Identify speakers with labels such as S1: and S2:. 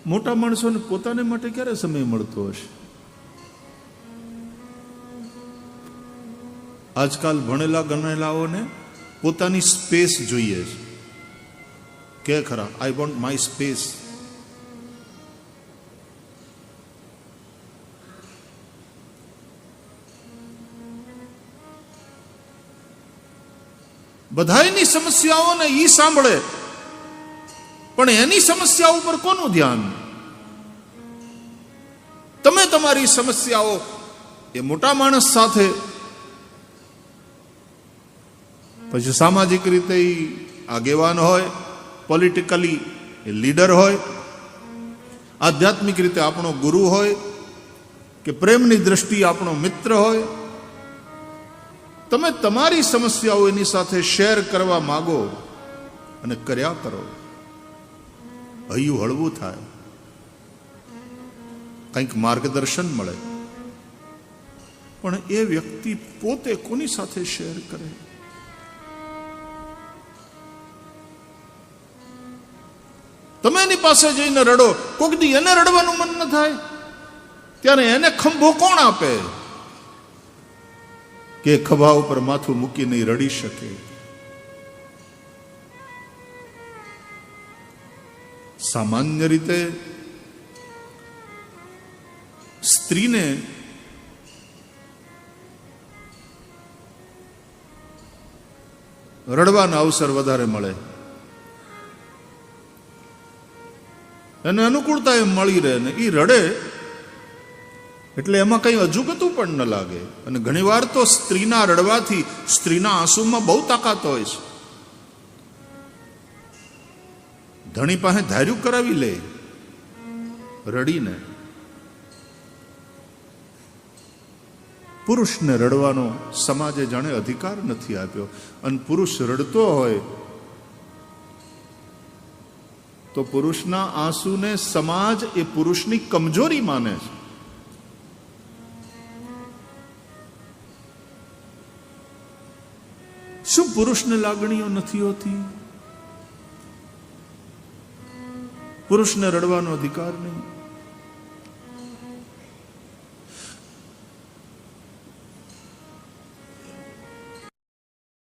S1: મોટા માણસોને પોતાને માટે ક્યારે સમય મળતો હશે? આજકાલ ભણેલા ગણેલાઓને પોતાની સ્પેસ જોઈએ છે. કે ખરા, આઈ વોન્ટ માય સ્પેસ. બધાયની સમસ્યાઓને ઈ સાંભળે, પણ એની સમસ્યા ઉપર કોનું ધ્યાન? તમે તમારી સમસ્યાઓ એ મોટા માણસ સાથે, પછી સામાજિક રીતે આગેવાન હોય, પોલિટિકલી એ લીડર હોય, આધ્યાત્મિક રીતે આપણો ગુરુ હોય, કે પ્રેમની દ્રષ્ટિએ આપણો મિત્ર હોય, તમે તમારી સમસ્યાઓ એની સાથે શેર કરવા માગો અને કર્યા કરો. હૈયું હળવું થાય, કંઈક માર્ગદર્શન મળે. પણ એ વ્યક્તિ પોતે કોની સાથે શેર કરે? તમે એની પાસે જઈને રડો, કોક દી એને રડવાનું મન ન થાય, ત્યારે એને ખંભો કોણ આપે કે ખભા ઉપર માથું મૂકી નહીં રડી શકે? સામાન્ય રીતે સ્ત્રીને રડવાના અવસર વધારે મળે, એને અનુકૂળતા એમ મળી રહે ને એ રડે એટલે એમાં કંઈ અજુગતું પણ ન લાગે. અને ઘણીવાર તો સ્ત્રીના રડવાથી, સ્ત્રીના આંસુમાં બહુ તાકાત હોય છે. ધણી પાસે ધાર્યું કરાવી લે રડીને. પુરુષને રડવાનો સમાજે જાણે અધિકાર નથી આપ્યો. અને પુરુષ રડતો હોય તો પુરુષના આંસુને સમાજ એ પુરુષની કમજોરી માને છે. શું પુરુષને લાગણીઓ નથી હોતી? પુરુષને રડવાનો અધિકાર નહીં?